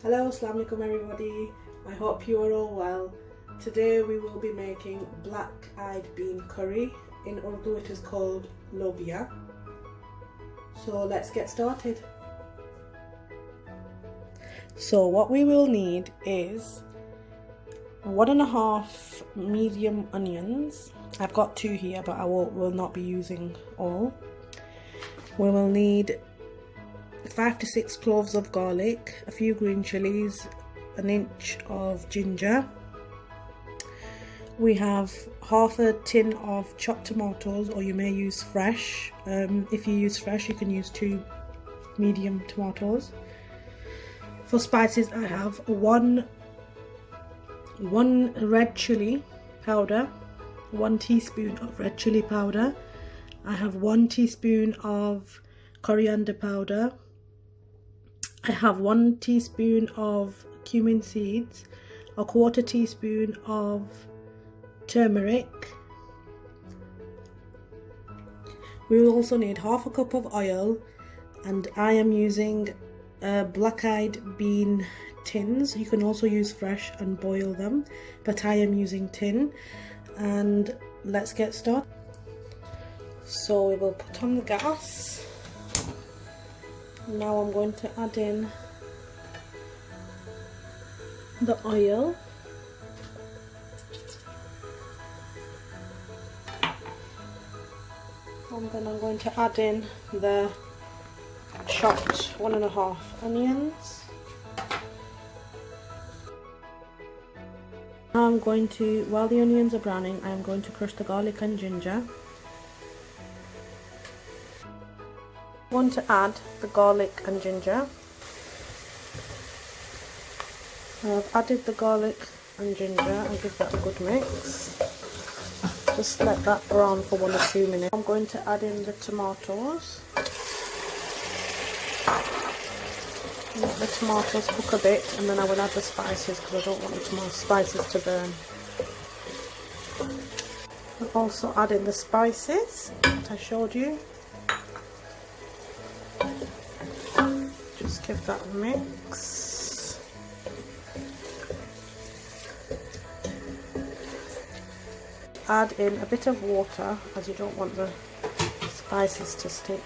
Hello, assalamu alaikum everybody. I hope you are all well. Today we will be making black-eyed bean curry. In Urdu it is called LAUBIA. So let's get started. So what we will need is 1.5 medium onions. I've got 2 here, but I will not be using all. We will need 5 to 6 cloves of garlic, a few green chillies, an inch of ginger. We have half a tin of chopped tomatoes, or you may use fresh. If you use fresh, you can use 2 medium tomatoes. For spices, I have one red chilli powder, 1 teaspoon of red chilli powder. I have 1 teaspoon of coriander powder. I have 1 teaspoon of cumin seeds, a 1/4 teaspoon of turmeric. We will also need half a cup of oil, and I am using black-eyed bean tins. You can also use fresh and boil them, but I am using tin. And let's get started. So we will put on the gas. Now I'm going to add in the oil. And then I'm going to add in the chopped 1.5 onions. Now I'm going to, while the onions are browning, I'm going to crush the garlic and ginger. I want to add the garlic and ginger. I've added the garlic and ginger and give that a good mix. Just let that brown for 1 or 2 minutes. I'm going to add in the tomatoes. Let the tomatoes cook a bit, and then I will add the spices because I don't want the spices to burn. I'll also add in the spices that I showed you. Just give that a mix. Add in a bit of water, as you don't want the spices to stick.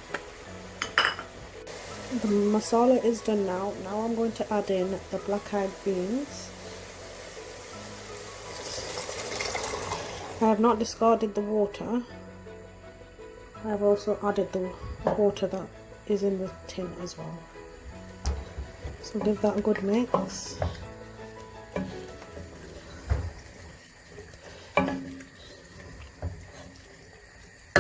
The masala is done now. Now I'm going to add in the black-eyed beans. I have not discarded the water. I have also added the water that is in the tin as well. So give that a good mix.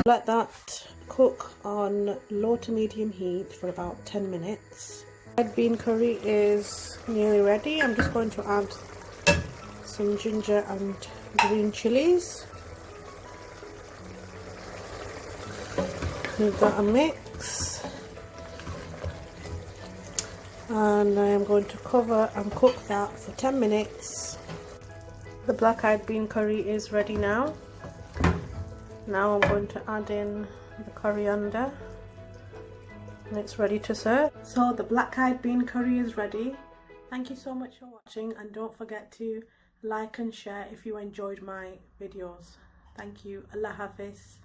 Let that cook on low to medium heat for about 10 minutes. Red bean curry is nearly ready. I'm just going to add some ginger and green chillies. Give that a mix. And I am going to cover and cook that for 10 minutes. The black-eyed bean curry is ready now. Now I'm going to add in the coriander, and it's ready to serve. So the black-eyed bean curry is ready. Thank you so much for watching, and don't forget to like and share if you enjoyed my videos. Thank you. Allah Hafiz.